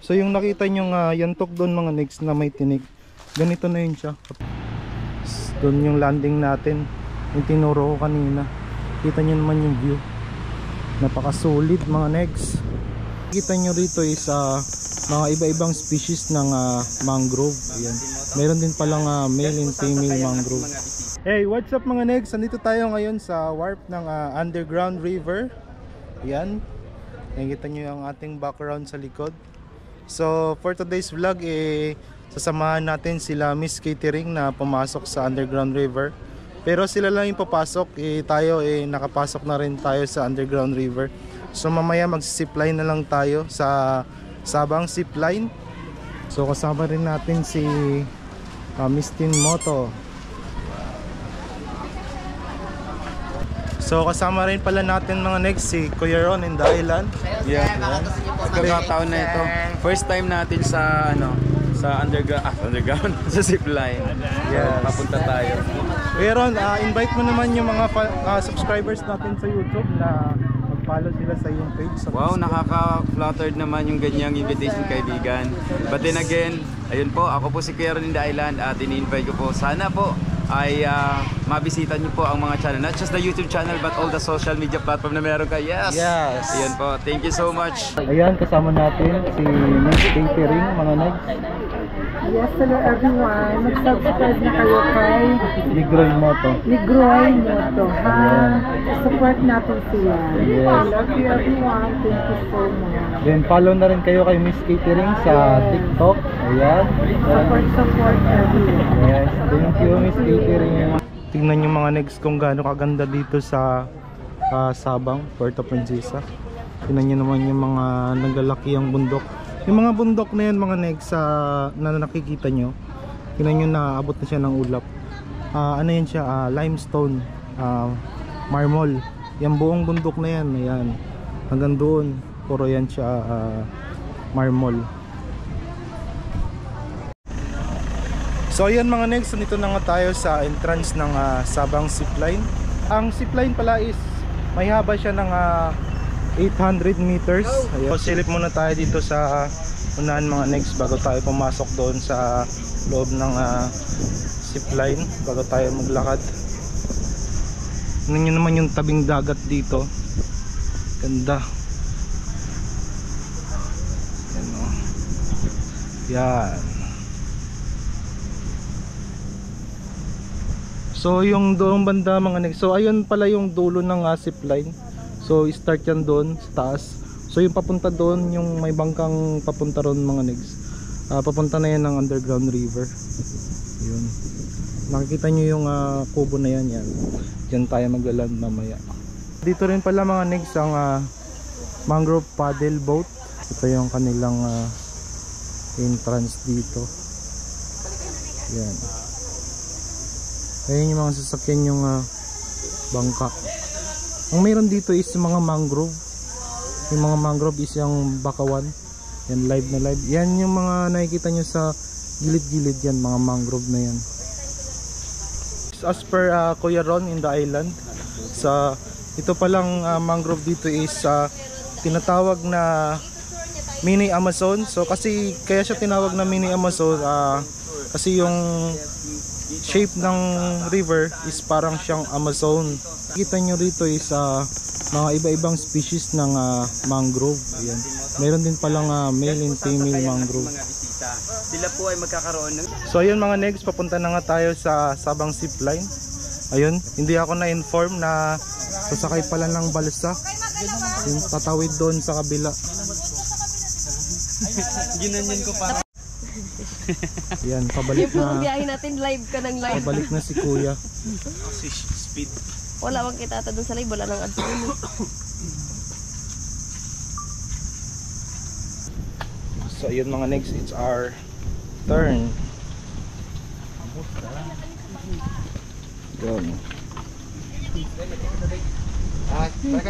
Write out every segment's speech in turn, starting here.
So yung nakita nyo yantok doon mga next na may tinik, ganito na yun siya. Doon yung landing natin, yung tinuro ko kanina. Kita nyo naman yung view, napakasulit mga next. Kita nyo rito is mga iba-ibang species ng mangrove. Ayan. Meron din palang male and female mangrove. Hey, what's up mga next? Nandito tayo ngayon sa warp ng underground river. Ayan, nakikita nyo yung ating background sa likod. So for today's vlog, sasamahan natin sila Miss Catering na pumasok sa underground river. Pero sila lang yung papasok, tayo nakapasok na rin tayo sa underground river. So mamaya magsisipline na lang tayo sa Sabang Zipline. So kasama rin natin si Miss Tin Moto. So kasama rin pala natin mga next si Kuya Ron in the island. Yeah. Pagkakataon na ito. First time natin sa sa underground sa zipline. Yes. Papunta tayo. Kuya Ron, invite mo naman yung mga subscribers natin sa YouTube na mag-follow sila sa iyong page. Wow, nakaka-flattered naman yung ganyang invitation, kaibigan. But then again, ayun po, ako po si Kuya Ron in the island at ini-invite ko po. Sana po ay mabisita niyo po ang mga channel, not just the YouTube channel but all the social media platform na meron ka. Yes! Ayan po, thank you so much. Ayan, kasama natin si Miss Catering mga next. Yes, hello everyone. Mag-subscribe na kayo kay Negroy Moto. Negroy Moto, ha? Support natin sila. Yes. I love you everyone. Thank you so much. Then follow na rin kayo kay Miss Catering sa TikTok. Ayan. Support everyone. Yes, thank you Miss Catering. Tingnan yung mga next kung gaano kaganda dito sa Sabang, Puerto Princesa. Tingnan nyo naman yung mga naglalaki ang bundok. Yung mga bundok na yan mga next na nakikita nyo, tingnan nyo na abot na siya ng ulap. Ano yan siya, limestone, marmol. Yung buong bundok na yan, ayan, hanggang doon puro yan siya marmol. So ayan mga next, nandito na nga tayo sa entrance ng Sabang Zipline. Ang zipline pala is may haba siya ng 800 meters. Ayan. So silip muna tayo dito sa unahan mga next bago tayo pumasok doon sa loob ng zipline, bago tayo maglakad. Tingnan nyo naman yung tabing dagat dito, ganda. Ayan, oh. Yan. So yung doong banda mga next, so ayun pala yung dulo ng zipline. So start yan doon sa taas. So yung papunta doon, yung may bangkang papunta ron mga next, papunta na yan ng underground river. Yun, nakikita nyo yung kubo na yan, yan. Diyan tayo maglaland mamaya. Dito rin pala mga next ang mangrove paddle boat. Ito yung kanilang entrance dito. Yan. Ayun yung mga sasakyan yung bangka. Ang mayroon dito is mga mangrove. Yung mga mangrove is yung bakawan. Yan, live na live. Yan yung mga nakikita nyo sa gilid-gilid yan, mga mangrove na yan. As per Kuya Ron in the island, ito palang mangrove dito is tinatawag na mini Amazon. So kasi kaya siya tinawag na mini Amazon kasi yung shape ng river is parang siyang Amazon. Kita nyo rito is mga iba-ibang species ng mangrove. Ayan. Meron din palang male and female mangrove. Sila po ay magkakaroon ng... So ayun mga next, papunta na nga tayo sa Sabang Zipline. Ayun, hindi ako na-inform na sasakay pala ng balsa. Yung tatawid doon sa kabila. Ginanyan ko pa. Yan, pabalik yung na. biyahe natin, live ka ng live. Pabalik na si Kuya. Speed. Wala bang kita doon sa live, wala nang ads. So ayun mga next, it's our turn. Yun.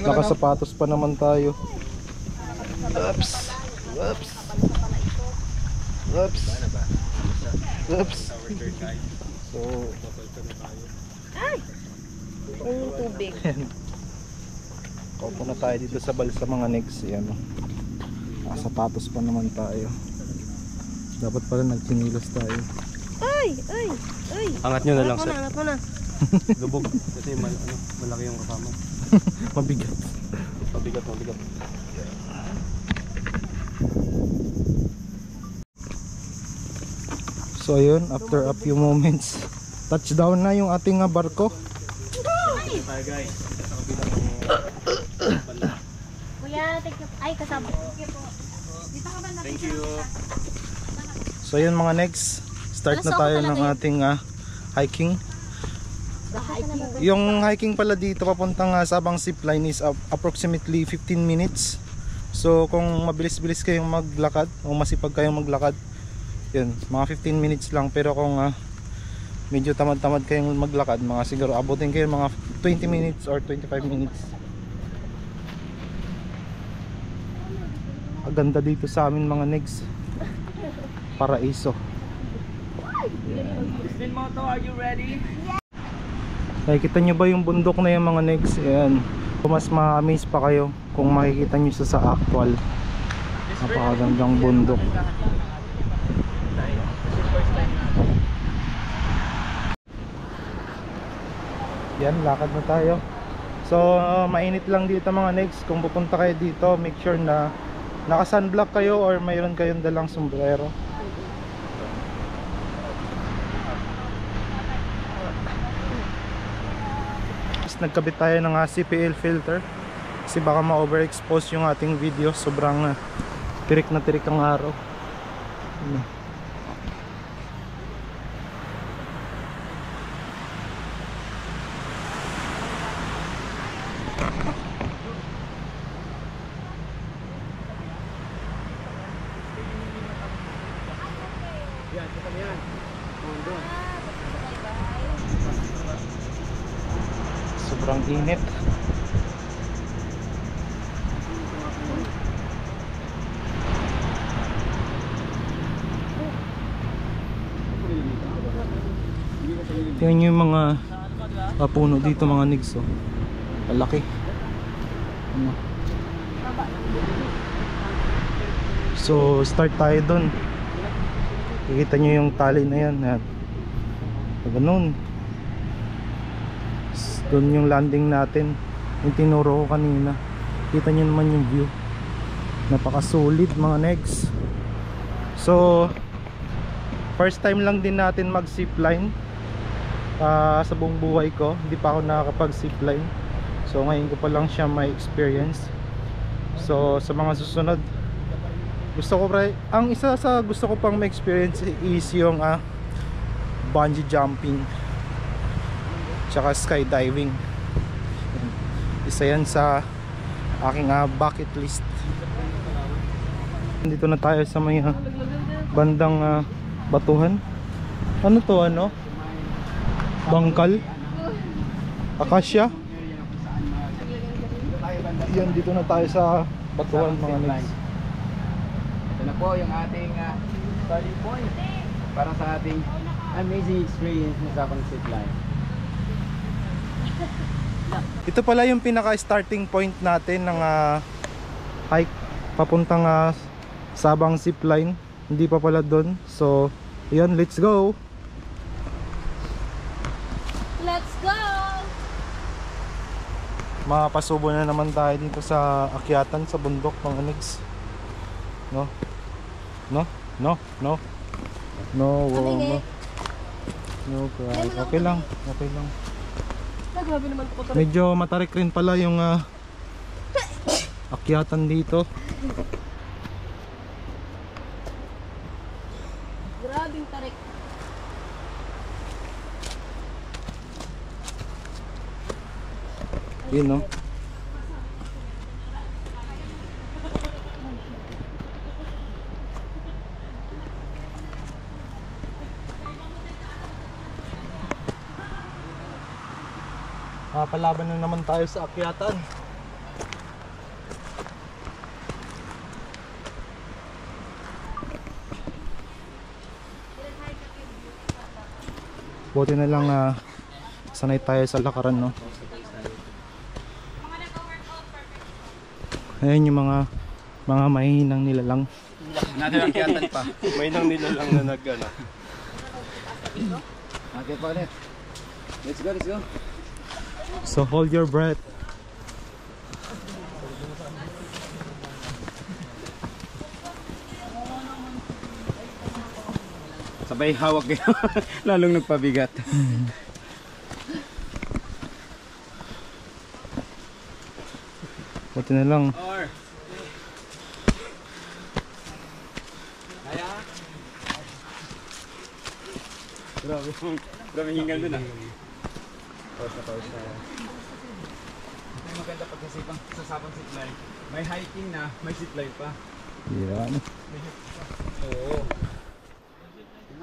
Nakasapatos pa naman tayo. Oops. Oops. Oops. Oops. So Ay! Ang tubig. Kaupo na tayo dito sa balsa mga next. Yan. Sapatos pa naman tayo. Dapat pala nagchinilos tayo. Ay! Ay! Ay! Angat nyo na lang, sir. Angat mo na. Lubog. Kasi malaki yung kasama. Mabigat. Mabigat, mabigat. So ayun, after a few moments, touchdown na yung ating barko. Tayo guys. Sa kabilang banda. Kuya, thank you. Ay, kasama. Thank you. So ayun mga next, start na tayo ng ating hiking. Yung hiking pala dito papuntang Sabang Zipline is approximately 15 minutes. So kung mabilis-bilis kayong maglakad o masipag kayong maglakad, yun, mga 15 minutes lang. Pero kung medyo tamad-tamad kayong maglakad, mga siguro abutin kayo mga 20 minutes or 25 minutes. Ang ganda dito sa amin mga negs. Paraiso. Spin Moto, are you ready? Nakikita nyo ba yung bundok na yung mga negs? Ayan. Mas ma-amaze pa kayo kung makikita nyo sa actual. Napakagandang bundok. Yan, lakad na tayo. So mainit lang dito mga negs. Kung pupunta kayo dito, make sure na naka sunblock kayo or mayroon kayong dalang sombrero. Nagkabit tayo ng CPL filter kasi baka ma-overexpose yung ating video. Sobrang tirik na tirik ang araw. Sobrang init. Tingnan nyo yung mga puno dito mga nigs, oh. Malaki. So start tayo dun. Kikita nyo yung tali na yan. Yan. Ganun. Doon yung landing natin, yung tinuro ko kanina. Kita nyo naman yung view. Napaka-solid mga negs. So first time lang din natin mag zipline sa buong buhay ko. Hindi pa ako nakakapag zipline. So ngayon ko pa lang siya may experience. So sa mga susunod, gusto ko ang isa sa gusto ko pang ma-experience is yung bungee jumping tsaka skydiving. Isa yan sa aking bucket list. Dito na tayo sa may bandang batuhan. Ano to, ano? Bangkal? Akasya? Yan, dito na tayo sa batuhan mga negs. Ito na po yung ating starting point para sa ating amazing experience sa Sabang Zipline. Ito pala yung pinaka starting point natin ng hike papuntang Sabang Zipline. Hindi pa pala doon. So yun, let's go. Let's go! Mapasubo na naman tayo dito sa akyatan sa bundok mga negs. No? No? No? No? No, no. No, okay lang. Okay lang. Grabe naman po. Medyo matarik rin pala yung akyatan dito. Grabing tarik. Yun, no? Palaban na naman tayo sa akyatan. Buti na lang sanay tayo sa lakaran, no? Ayan yung mga Mga mahihinang nilalang. Natin pa. May nang nila lang na nag-ano. Okay pa ulit. Let's go, let's go. So hold your breath. Sabay hawak kayo. Lalong nagpabigat. Buti na lang. Or. Kaya? Grabe hingal dun ah. Pause na. May maganda pagkasipang sasapang zipline. May hiking na, may zipline pa. Yan. Oo.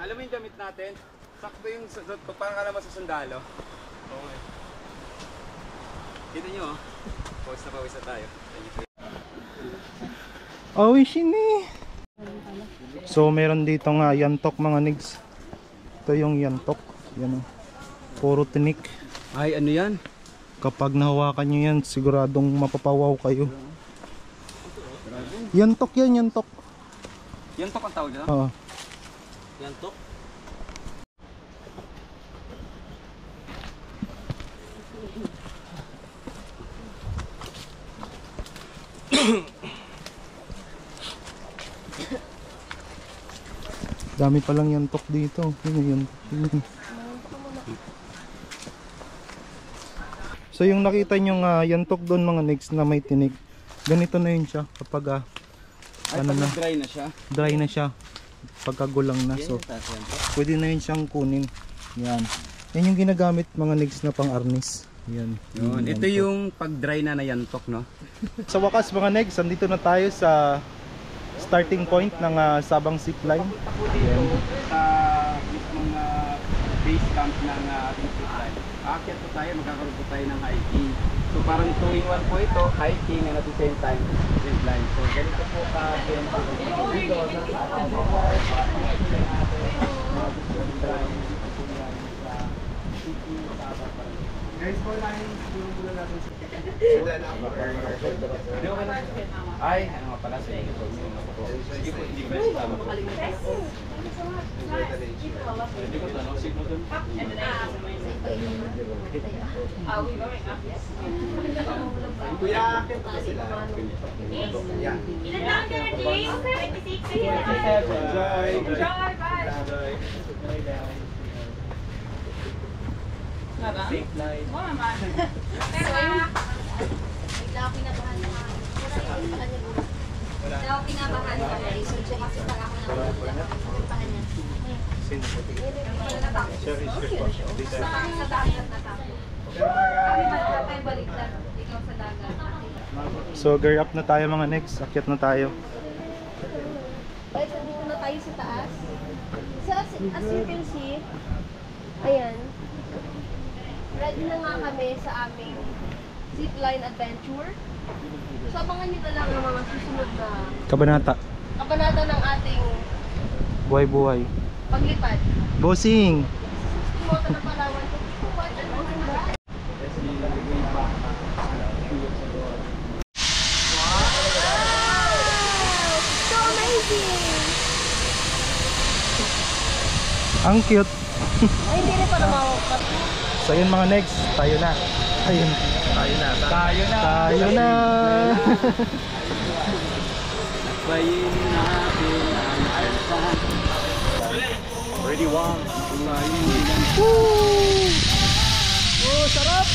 Alam mo yung damit natin? Sakto yung parang ka naman sa sundalo. Okay. Kita nyo oh. Pause na tayo. Oh, shini. So meron dito nga yantok mga nigs. Ito yung yantok. Yan oh. Puro tinik. Ay, ano yan? Kapag nahawakan nyo yan, siguradong mapapawaw kayo. Yantok yan, yantok. Yantok ang tawag nila? Oo. Yantok? Dami palang yantok dito. Yun. So yung nakita nyo nga yantok doon mga nigs na may tinig, ganito na yun siya kapag ano na, dry na siya. dry na siya, pagkagulang na. So pwede na yun siyang kunin. Yan. Yan yung ginagamit mga nigs na pang arnis. Yan. Yun. Ito yung pag-dry na yantok, no? Sa wakas mga negs, andito na tayo sa starting point ng Sabang Zipline. Dito sa mismong base camp ng ating zipline. Aakyat po tayo, magkakaroon po tayo ng hiking. So parang 2-in-1 po ito, hiking and at the same time zipline. So ganito po ka-tempo dito sa guys, po lang yung muna natin sa ay, ano nga pala sa inyo po. Sige po, hindi ko na tama po. Hindi ko tanong, signo doon. Kuya, akin pa sila. Ilan lang ka na, James? 26. Enjoy! Safe life. Bigla ako kinabahan na nga. Bigla ako kinabahan na nga. So, check ako pag ako napahan niya. Sa dagat na tayo. Kami malala tayo baliktad. Ikaw sa dagat. So gear up na tayo mga negs, akyat na tayo. Guys, nandito na tayo sa taas. So, as you can see, ayan, ready na nga kami sa aming zipline adventure. So, abangan nyo na lang ang mga susunod na Kabanata, kabanata ng ating buhay-buhay. paglipad. Bossing! Mota ng Palawan. So amazing! Ang cute! Ay, hindi rin para So yun mga negs, tayo na. Ayun. Tayo na! Bayin natin ang alsan. Ready, one. Oh, sarap!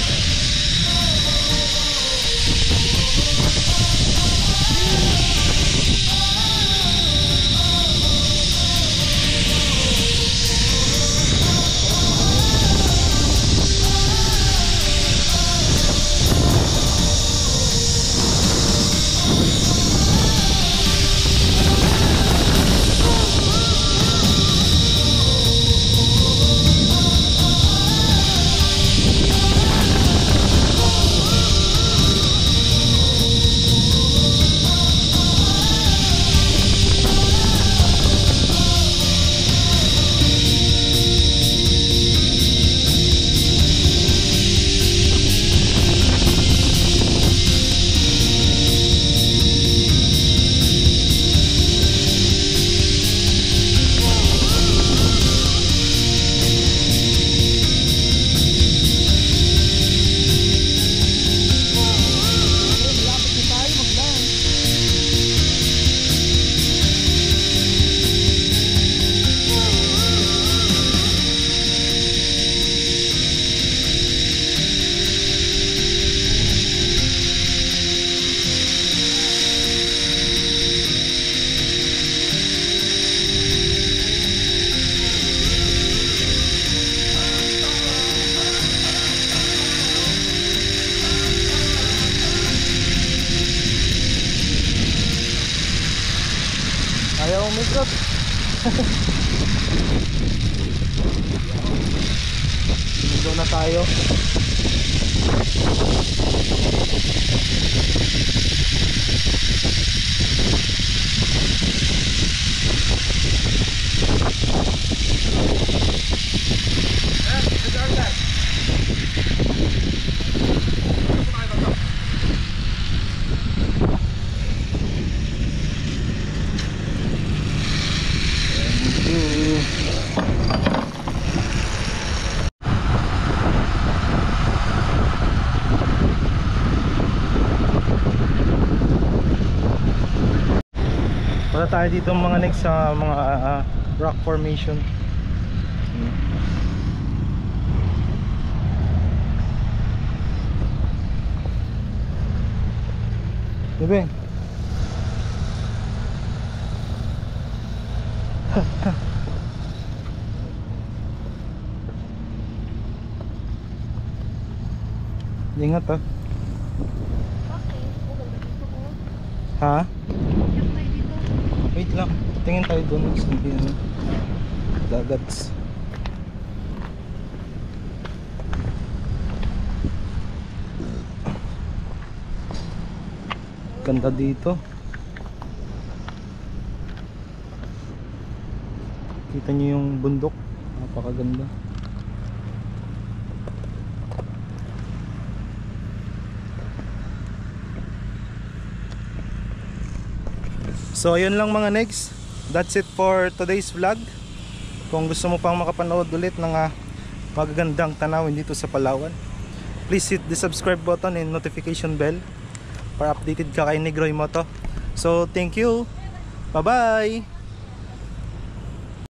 ikot. Dito na tayo. Wala tayo dito mga next sa mga rock formation. Diba? Ingat ah. Okay. Maganda dito ko. Ha? Yung tayo dito. Wait lang. Tingin tayo doon sa ano, dagat. Ganda dito. Kita niyo yung bundok. Napakaganda. So ayun lang mga negs. That's it for today's vlog. Kung gusto mo pang makapanood ulit ng magagandang tanawin dito sa Palawan, please hit the subscribe button and notification bell para updated ka kay Negroy Moto. So thank you. Bye bye.